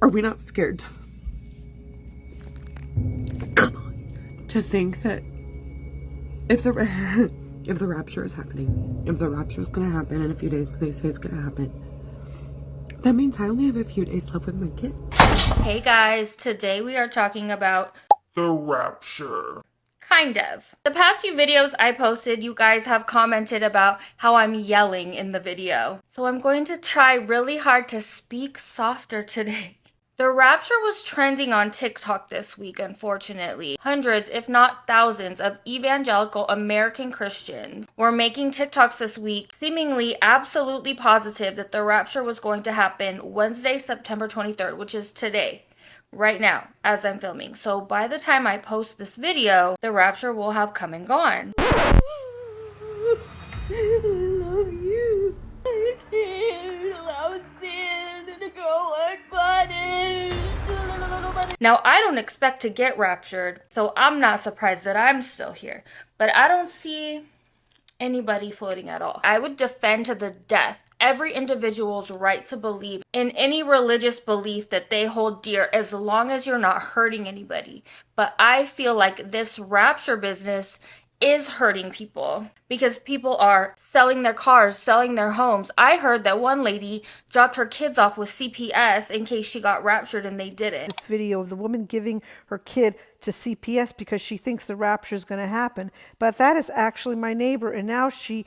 Are we not scared? Come on. To think that if the rapture is happening, if the rapture is going to happen in a few days, but they say it's going to happen, that means I only have a few days left with my kids. Hey guys, today we are talking about the rapture. Kind of. The past few videos I posted, you guys have commented about how I'm yelling in the video. So I'm going to try really hard to speak softer today. The rapture was trending on TikTok this week, unfortunately. Hundreds, if not thousands, of evangelical American Christians were making TikToks this week, seemingly absolutely positive that the rapture was going to happen Wednesday, September 23rd, which is today. Right now, as I'm filming. So by the time I post this video, the rapture will have come and gone. I love you. I can't allow sin to go unpunished. Now, I don't expect to get raptured, so I'm not surprised that I'm still here. But I don't see anybody floating at all. I would defend to the death every individual's right to believe in any religious belief that they hold dear, as long as you're not hurting anybody. But I feel like this rapture business is hurting people because people are selling their cars, selling their homes. I heard that one lady dropped her kids off with CPS in case she got raptured, and they didn't. This video of the woman giving her kid to CPS because she thinks the rapture is going to happen. But that is actually my neighbor, and now she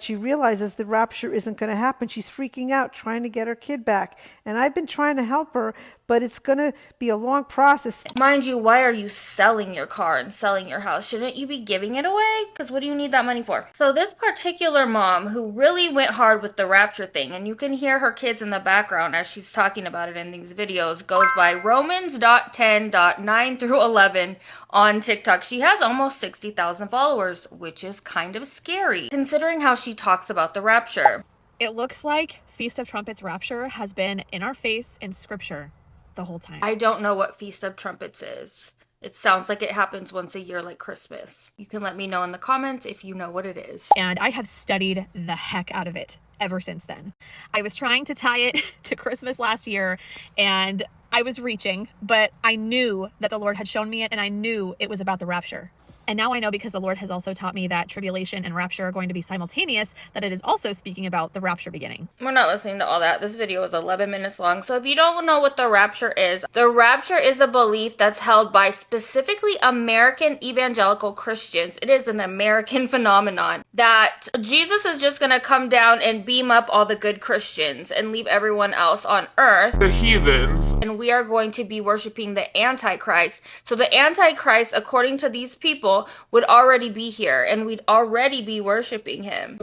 realizes the rapture isn't going to happen. She's freaking out, trying to get her kid back. And I've been trying to help her, but it's going to be a long process. Mind you, why are you selling your car and selling your house? Shouldn't you be giving it away? Because what do you need that money for? So this particular mom who really went hard with the rapture thing, and you can hear her kids in the background as she's talking about it in these videos, goes by Romans.10.9 through 11 on TikTok. She has almost 60,000 followers, which is kind of scary, considering how she talks about the rapture. It looks like Feast of Trumpets rapture has been in our face in scripture the whole time. I don't know what Feast of Trumpets is. It sounds like it happens once a year like Christmas. You can let me know in the comments if you know what it is. And I have studied the heck out of it ever since then. I was trying to tie it to Christmas last year, and I was reaching, but I knew that the Lord had shown me it, and I knew it was about the rapture. And now I know, because the Lord has also taught me that tribulation and rapture are going to be simultaneous, that it is also speaking about the rapture beginning. We're not listening to all that. This video is 11 minutes long. So if you don't know what the rapture is a belief that's held by specifically American evangelical Christians. It is an American phenomenon that Jesus is just going to come down and beam up all the good Christians and leave everyone else on earth, The heathens. and we are going to be worshiping the Antichrist. So the Antichrist, according to these people, would already be here, and we'd already be worshiping him.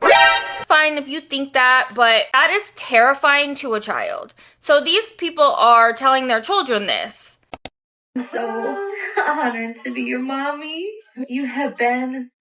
Fine if you think that, but that is terrifying to a child. So these people are telling their children this. I'm so honored to be your mommy. You have been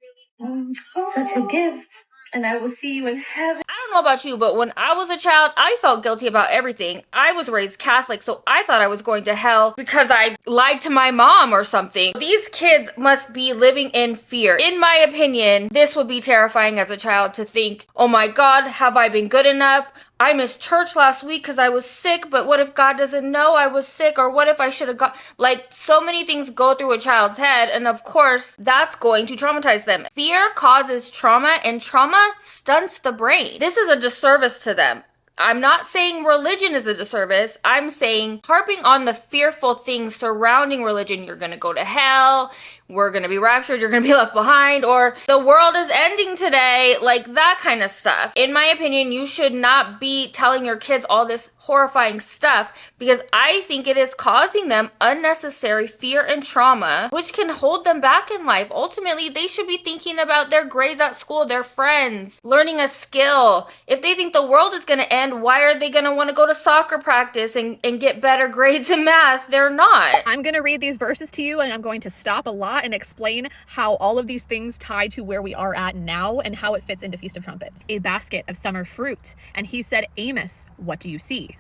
such a gift, and I will see you in heaven. I don't know about you, but when I was a child, I felt guilty about everything. I was raised Catholic, so I thought I was going to hell because I lied to my mom or something. These kids must be living in fear. In my opinion, this would be terrifying as a child to think, oh my God, have I been good enough? I missed church last week because I was sick, but what if God doesn't know I was sick? Or what if I should have got... Like, so many things go through a child's head, and of course, that's going to traumatize them. Fear causes trauma, and trauma stunts the brain. This is a disservice to them. I'm not saying religion is a disservice. I'm saying harping on the fearful things surrounding religion. You're going to go to hell. We're going to be raptured. You're going to be left behind. Or the world is ending today. Like that kind of stuff. In my opinion, you should not be telling your kids all this horrifying stuff, because I think it is causing them unnecessary fear and trauma, which can hold them back in life. Ultimately, they should be thinking about their grades at school, their friends, learning a skill. If they think the world is going to end, why are they going to want to go to soccer practice and get better grades in math? They're not. I'm going to read these verses to you, and I'm going to stop a lot and explain how all of these things tie to where we are at now and how it fits into Feast of Trumpets. A basket of summer fruit. And he said, Amos, what do you see?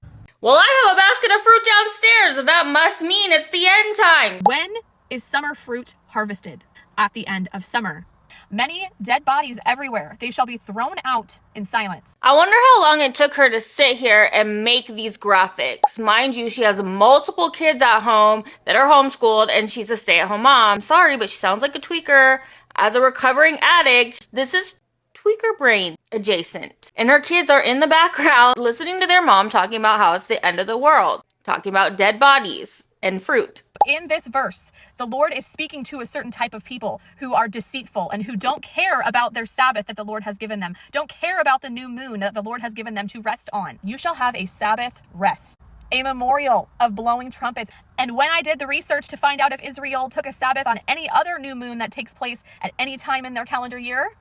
Well, I have a basket of fruit downstairs, and that must mean it's the end time. When is summer fruit harvested? At the end of summer. Many dead bodies everywhere. They shall be thrown out in silence. I wonder how long it took her to sit here and make these graphics. Mind you, she has multiple kids at home that are homeschooled and she's a stay-at-home mom. Sorry, but she sounds like a tweaker. As a recovering addict, this is tweaker brain adjacent. And her kids are in the background listening to their mom talking about how it's the end of the world, talking about dead bodies and fruit. In this verse, the Lord is speaking to a certain type of people who are deceitful and who don't care about their Sabbath that the Lord has given them, don't care about the new moon that the Lord has given them to rest on. You shall have a Sabbath rest, a memorial of blowing trumpets. And when I did the research to find out if Israel took a Sabbath on any other new moon that takes place at any time in their calendar year,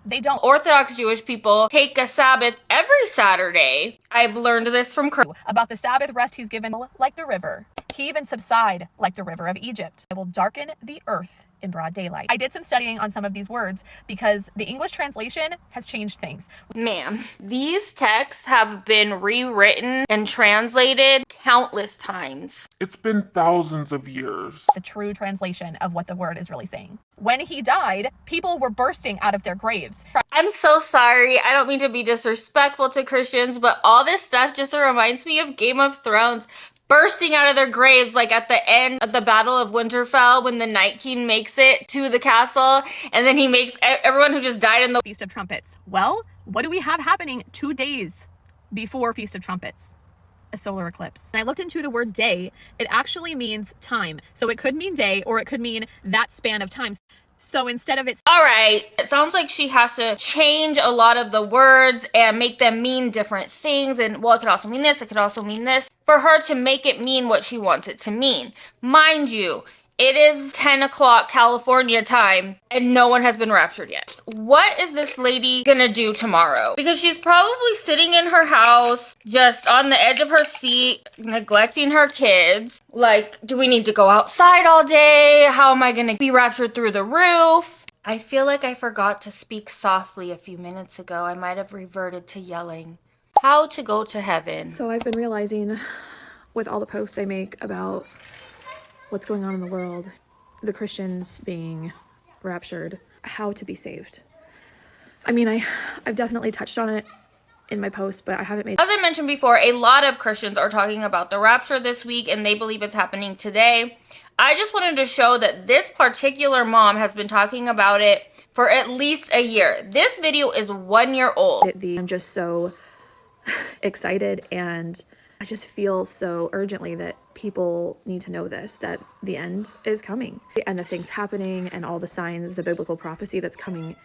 they don't. Orthodox Jewish people take a Sabbath every Saturday. I've learned this from Chris. About the Sabbath rest he's given like the river. He even subside like the river of Egypt. It will darken the earth in broad daylight. I did some studying on some of these words because the English translation has changed things. Ma'am, these texts have been rewritten and translated countless times. It's been thousands of years. The true translation of what the word is really saying. When he died, people were bursting out of their graves. I'm so sorry. I don't mean to be disrespectful to Christians, but all this stuff just reminds me of Game of Thrones. Bursting out of their graves, like at the end of the Battle of Winterfell when the Night King makes it to the castle and then he makes everyone who just died in the Feast of Trumpets. Well, what do we have happening 2 days before Feast of Trumpets? A solar eclipse. And I looked into the word day. It actually means time. So it could mean day or it could mean that span of time. So instead of it's all right, it sounds like she has to change a lot of the words and make them mean different things. And well, it could also mean this, it could also mean this, for her to make it mean what she wants it to mean. Mind you, it is 10 o'clock California time and no one has been raptured yet. What is this lady gonna do tomorrow? Because she's probably sitting in her house, just on the edge of her seat, neglecting her kids. Like, do we need to go outside all day? How am I gonna be raptured through the roof? I feel like I forgot to speak softly a few minutes ago. I might have reverted to yelling. How to go to heaven. So I've been realizing with all the posts I make about what's going on in the world, the Christians being raptured, how to be saved. I mean, I've definitely touched on it in my post, but I haven't made... As I mentioned before, a lot of Christians are talking about the rapture this week and they believe it's happening today. I just wanted to show that this particular mom has been talking about it for at least a year. This video is 1 year old. I'm just so excited and I just feel so urgently that people need to know this, that the end is coming. And the things happening and all the signs, the biblical prophecy that's coming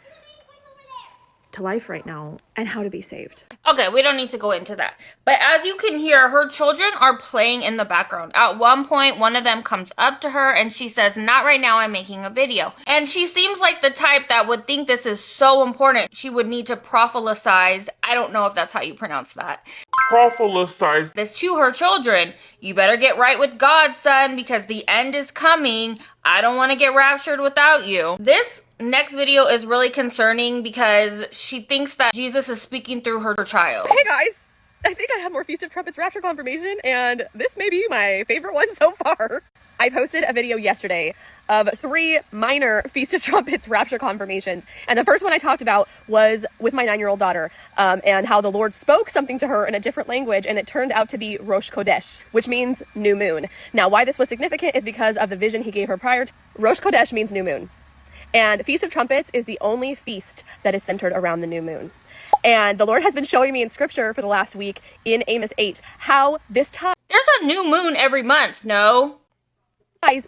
to life right now, and how to be saved. Okay, we don't need to go into that. But as you can hear, her children are playing in the background. At one point, one of them comes up to her and she says, "Not right now, I'm making a video." And she seems like the type that would think this is so important. She would need to prophesize. I don't know if that's how you pronounce that. Prophesize This to her children. You better get right with God, son, because the end is coming. I don't want to get raptured without you. This next video is really concerning because she thinks that Jesus is speaking through her child. Hey guys, I think I have more Feast of Trumpets Rapture confirmation, and this may be my favorite one so far. I posted a video yesterday of 3 minor Feast of Trumpets Rapture confirmations, and the first one I talked about was with my 9-year-old daughter, and how the Lord spoke something to her in a different language, and it turned out to be Rosh Chodesh, which means new moon. Now, why this was significant is because of the vision he gave her prior to. Rosh Chodesh means new moon. And Feast of Trumpets is the only feast that is centered around the new moon. And the Lord has been showing me in scripture for the last week in Amos 8 how this ties There's a new moon every month, no?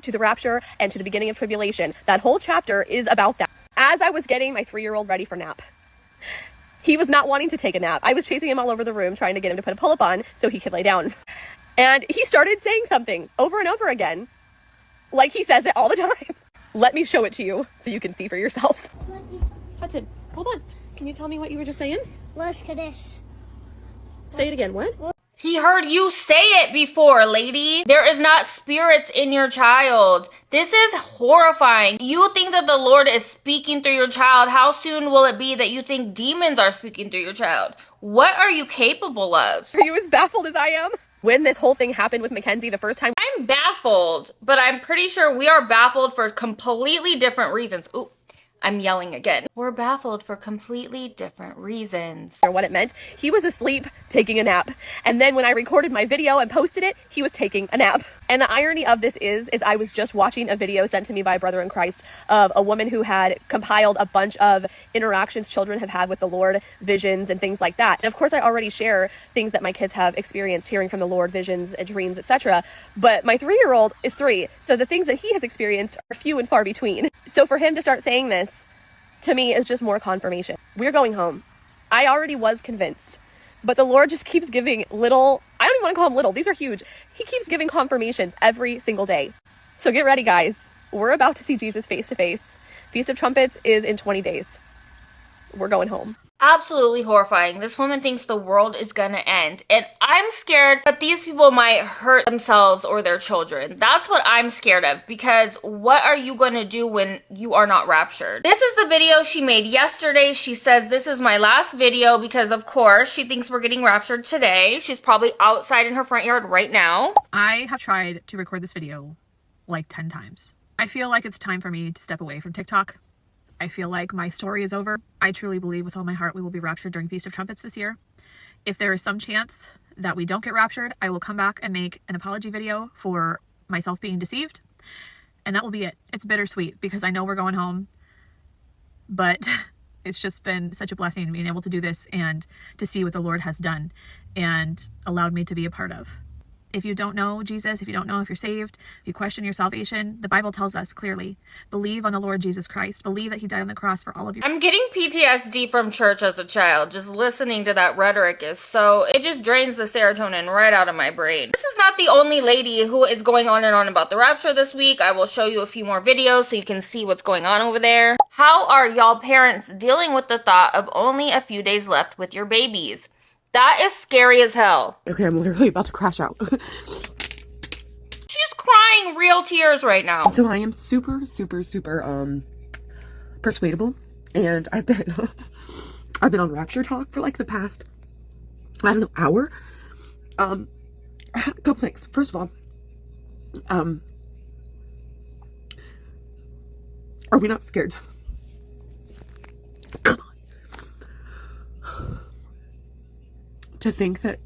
to the rapture and to the beginning of tribulation. That whole chapter is about that. As I was getting my 3-year-old ready for nap, he was not wanting to take a nap. I was chasing him all over the room trying to get him to put a pull-up on so he could lay down. And he started saying something over and over again, like he says it all the time. Let me show it to you so you can see for yourself. Hudson, hold on. Can you tell me what you were just saying? Rosh Chodesh. Say it again. What? He heard you say it before, lady. There is not spirits in your child. This is horrifying. You think that the Lord is speaking through your child. How soon will it be that you think demons are speaking through your child? What are you capable of? Are you as baffled as I am? When this whole thing happened with Mackenzie the first time, I'm baffled, but I'm pretty sure we are baffled for completely different reasons. Ooh, I'm yelling again. We're baffled for completely different reasons. Or what it meant. He was asleep taking a nap. And then when I recorded my video and posted it, he was taking a nap. And the irony of this is I was just watching a video sent to me by a brother in Christ of a woman who had compiled a bunch of interactions children have had with the Lord, visions and things like that. And of course, I already share things that my kids have experienced hearing from the Lord, visions and dreams, etc. But my 3-year-old is 3. So the things that he has experienced are few and far between. So for him to start saying this, to me, is just more confirmation. We're going home. I already was convinced, but the Lord just keeps giving little, I don't even want to call them little, these are huge. He keeps giving confirmations every single day. So get ready, guys. We're about to see Jesus face to face. Feast of Trumpets is in 20 days. We're going home. Absolutely horrifying. This woman thinks the world is gonna end, and I'm scared that these people might hurt themselves or their children. That's what I'm scared of, because what are you gonna do when you are not raptured? This is the video she made yesterday. She says this is my last video because, of course, she thinks we're getting raptured today. She's probably outside in her front yard right now. I have tried to record this video like 10 times. I feel like it's time for me to step away from TikTok. I feel like my story is over. I truly believe with all my heart we will be raptured during Feast of Trumpets this year. If there is some chance that we don't get raptured, I will come back and make an apology video for myself being deceived. And that will be it. It's bittersweet because I know we're going home, but it's just been such a blessing being able to do this and to see what the Lord has done and allowed me to be a part of. If you don't know Jesus, if you don't know if you're saved, if you question your salvation, the Bible tells us clearly, believe on the Lord Jesus Christ. Believe that he died on the cross for all of you. I'm getting PTSD from church as a child. Just listening to that rhetoric it just drains the serotonin right out of my brain. This is not the only lady who is going on and on about the rapture this week. I will show you a few more videos so you can see what's going on over there. How are y'all parents dealing with the thought of only a few days left with your babies? That is scary as hell. Okay, I'm literally about to crash out. She's crying real tears right now. So I am super persuadable, and I've been on Rapture Talk for like the past, I don't know, hour. A couple things. First of all, are we not scared? Come on. To think that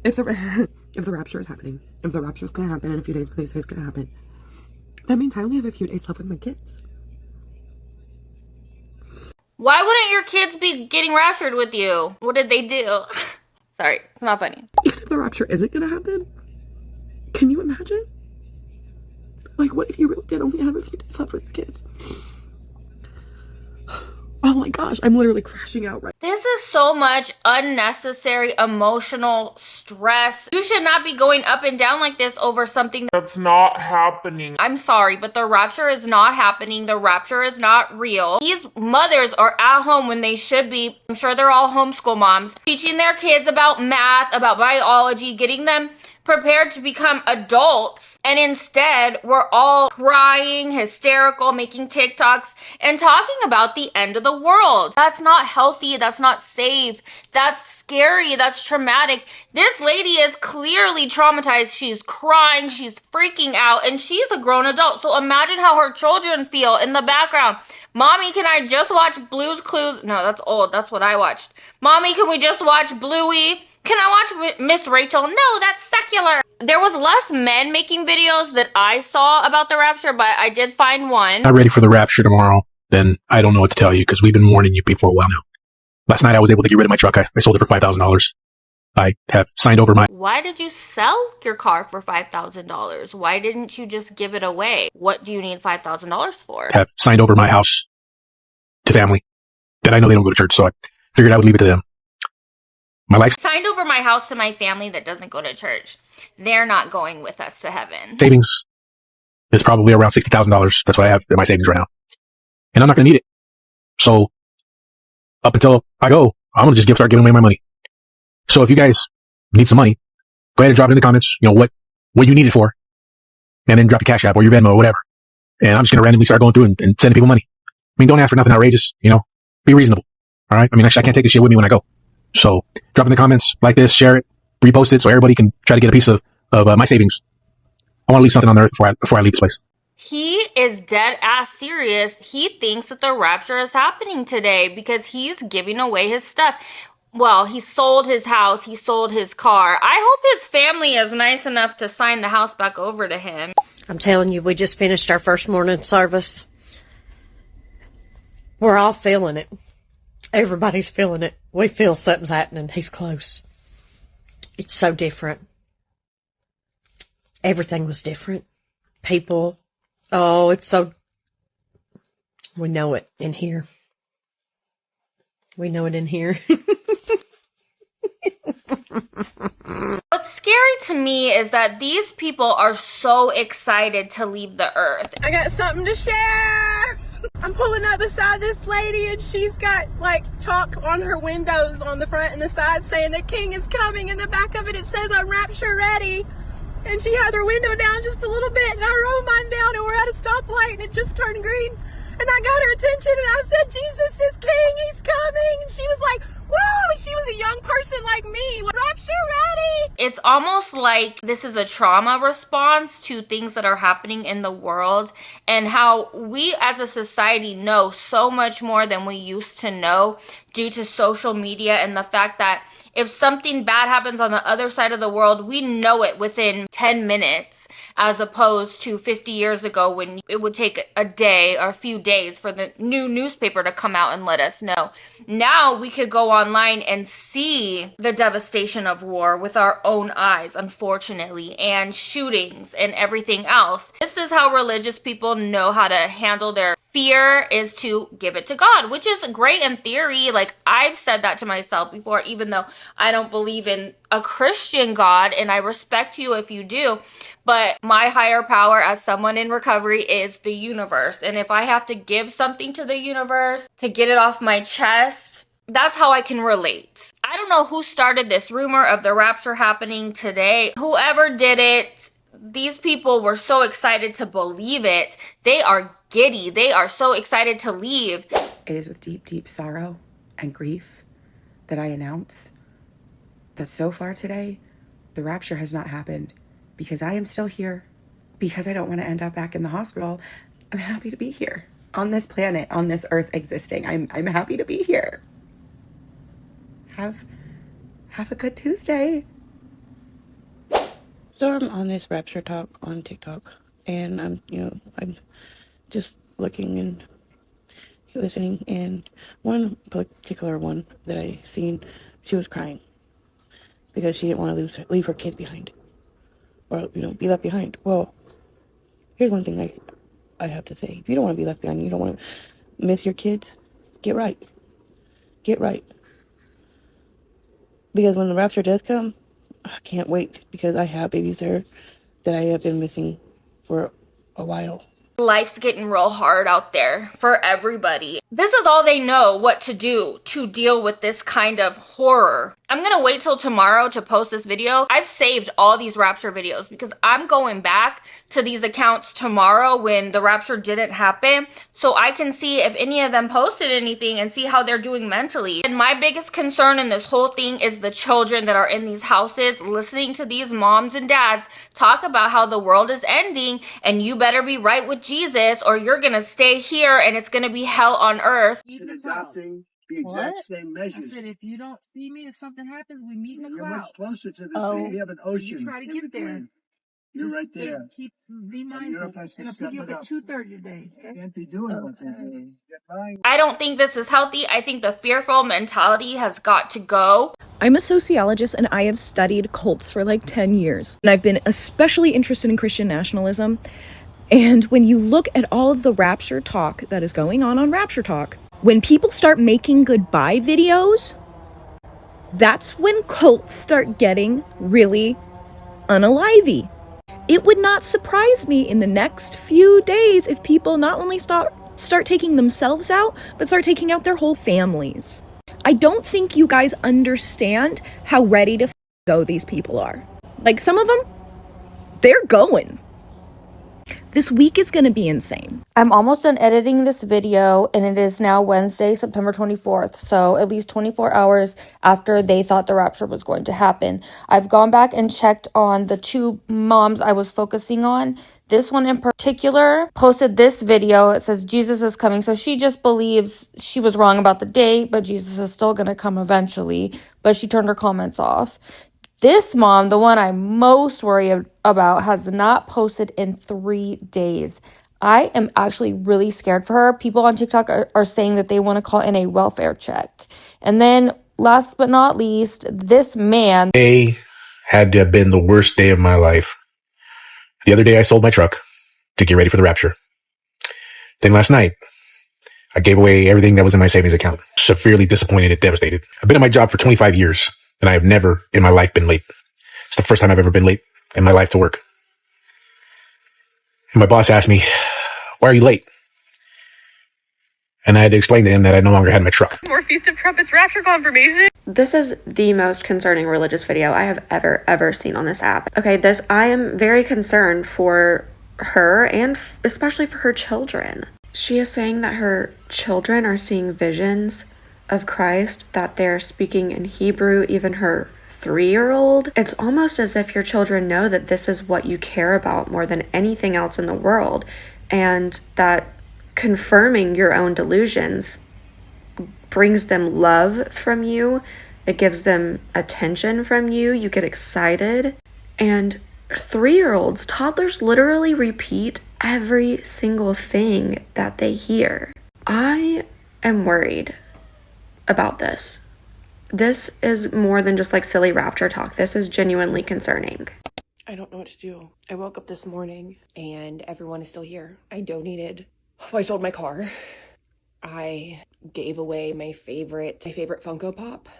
if the rapture is happening, if the rapture is going to happen in a few days, but they say it's going to happen, that means I only have a few days left with my kids. Why wouldn't your kids be getting raptured with you? What did they do? Sorry, it's not funny. Even if the rapture isn't going to happen, can you imagine? Like, what if you really did only have a few days left with your kids? Oh my gosh, I'm literally crashing out right now. This is so much unnecessary emotional stress. You should not be going up and down like this over something That's not happening. I'm sorry, but the rapture is not happening. The rapture is not real. These mothers are at home when they should be. I'm sure they're all homeschool moms, teaching their kids about math, about biology, getting them prepared to become adults. And instead, we're all crying, hysterical, making TikToks, and talking about the end of the world. That's not healthy. That's not safe. That's scary. That's traumatic. This lady is clearly traumatized. She's crying. She's freaking out. And she's a grown adult. So imagine how her children feel in the background. Mommy, can I just watch Blue's Clues? No, that's old. That's what I watched. Mommy, can we just watch Bluey? Can I watch Miss Rachel? No, that's secular. There was less men making videos that I saw about the rapture, but I did find one. Not ready for the rapture tomorrow, then I don't know what to tell you because we've been warning you people for a while now. Last night I was able to get rid of my truck. I sold it for $5,000. I have signed over my... Why did you sell your car for $5,000? Why didn't you just give it away? What do you need $5,000 for? Have signed over my house to family that I know they don't go to church, so I figured I would leave it to them. My life... Signed over my house to my family that doesn't go to church. They're not going with us to heaven. Savings is probably around $60,000. That's what I have in my savings right now. And I'm not going to need it. So up until I go, I'm going to just start giving away my money. So if you guys need some money, go ahead and drop it in the comments, you know, what you need it for. And then drop your Cash App or your Venmo or whatever. And I'm just going to randomly start going through and sending people money. I mean, don't ask for nothing outrageous, you know, be reasonable. All right. I mean, I can't take this shit with me when I go. So drop in the comments, like this, share it, repost it so everybody can try to get a piece of my savings. I want to leave something on the earth before I leave this place. He is dead ass serious. He thinks that the rapture is happening today because he's giving away his stuff. Well, he sold his house, he sold his car. I hope his family is nice enough to sign the house back over to him. I'm telling you, we just finished our first morning service. We're all feeling it. Everybody's feeling it. We feel something's happening. He's close. It's so different. Everything was different. People. Oh, it's so... We know it in here. We know it in here. What's scary to me is that these people are so excited to leave the earth. I got something to share. I'm pulling up beside this lady and she's got like chalk on her windows on the front and the side saying the king is coming. In the back of it, it says I'm rapture ready. And she has her window down just a little bit and I roll mine down and we're at a stoplight and it just turned green. And I got her attention and I said, Jesus is king, he's coming. And she was like, whoa, and she was a young person like me. Rapture ready. It's almost like this is a trauma response to things that are happening in the world and how we as a society know so much more than we used to know due to social media and the fact that if something bad happens on the other side of the world, we know it within 10 minutes. As opposed to 50 years ago when it would take a day or a few days for the new newspaper to come out and let us know. Now we could go online and see the devastation of war with our own eyes, unfortunately, and shootings and everything else. This is how religious people know how to handle their fear, is to give it to God, which is great in theory. Like, I've said that to myself before, even though I don't believe in a Christian God, and I respect you if you do. But my higher power as someone in recovery is the universe. And if I have to give something to the universe to get it off my chest, that's how I can relate. I don't know who started this rumor of the rapture happening today. Whoever did it, these people were so excited to believe it. They are giddy. They are so excited to leave. It is with deep, deep sorrow and grief that I announce that so far today, the rapture has not happened because I am still here, because I don't want to end up back in the hospital. I'm happy to be here on this planet, on this earth existing. I'm happy to be here. Have a good Tuesday. So I'm on this Rapture talk on TikTok, and I'm just looking and listening, and one particular one that I seen, she was crying because she didn't want to leave her kids behind, or be left behind. Well, here's one thing I have to say: if you don't want to be left behind, you don't want to miss your kids, get right. Because when the rapture does come, I can't wait, because I have babies there that I have been missing for a while. Life's getting real hard out there for everybody. This is all they know what to do to deal with this kind of horror. I'm gonna wait till tomorrow to post this video. I've saved all these rapture videos because I'm going back to these accounts tomorrow when the rapture didn't happen, so I can see if any of them posted anything and see how they're doing mentally. And my biggest concern in this whole thing is the children that are in these houses listening to these moms and dads talk about how the world is ending and you better be right with Jesus or you're gonna stay here and it's gonna be hell on earth. Adopting the exact same measures. I said, if you don't see me, if something happens, we meet in the clouds. You're much closer to the sea. You have an ocean. You try to get there. You're right there. Be mindful. And I'll pick you up at 2:30 today. Can't be doing what they're doing. I don't think this is healthy. I think the fearful mentality has got to go. I'm a sociologist and I have studied cults for like 10 years. And I've been especially interested in Christian nationalism. And when you look at all of the rapture talk that is going on Rapture Talk, when people start making goodbye videos, that's when cults start getting really unalivey. It would not surprise me in the next few days if people not only start taking themselves out, but start taking out their whole families. I don't think you guys understand how ready to go these people are. Like, some of them, they're going. This week is going to be insane. I'm almost done editing this video, and it is now Wednesday, September 24th, so at least 24 hours after they thought the rapture was going to happen. I've gone back and checked on the two moms I was focusing on. This one in particular posted this video. It says, Jesus is coming. So she just believes she was wrong about the date, but Jesus is still going to come eventually. But she turned her comments off. This mom, the one I'm most worried about, has not posted in 3 days. I am actually really scared for her. People on TikTok are saying that they want to call in a welfare check. And then last but not least, this man. Day had to have been the worst day of my life. The other day I sold my truck to get ready for the rapture. Then last night, I gave away everything that was in my savings account. Severely disappointed and devastated. I've been at my job for 25 years, and I have never in my life been late. It's the first time I've ever been late in my life to work. And my boss asked me, why are you late? And I had to explain to him that I no longer had my truck. More Feast of Trumpets Rapture confirmation. This is the most concerning religious video I have ever seen on this app. Okay, I am very concerned for her and especially for her children. She is saying that her children are seeing visions of Christ, that they're speaking in Hebrew, even her 3-year-old. It's almost as if your children know that this is what you care about more than anything else in the world, and that confirming your own delusions brings them love from you. It gives them attention from you. You get excited. And 3-year-olds, toddlers literally repeat every single thing that they hear. I am worried about this. This is more than just like silly rapture talk. This is genuinely concerning. I don't know what to do. I woke up this morning and everyone is still here. I donated. I sold my car. I gave away my favorite Funko Pop.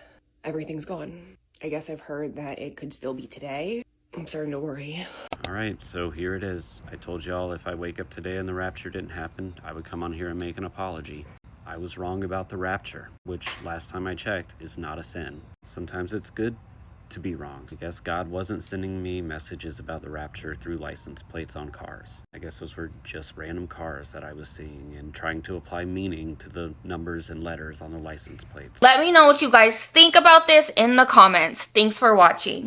Everything's gone. I guess I've heard that it could still be today. I'm starting to worry. All right, so here it is. I told y'all if I wake up today and the rapture didn't happen, I would come on here and make an apology. I was wrong about the rapture, which last time I checked is not a sin. Sometimes it's good to be wrong. I guess God wasn't sending me messages about the rapture through license plates on cars. I guess those were just random cars that I was seeing and trying to apply meaning to the numbers and letters on the license plates. Let me know what you guys think about this in the comments. Thanks for watching.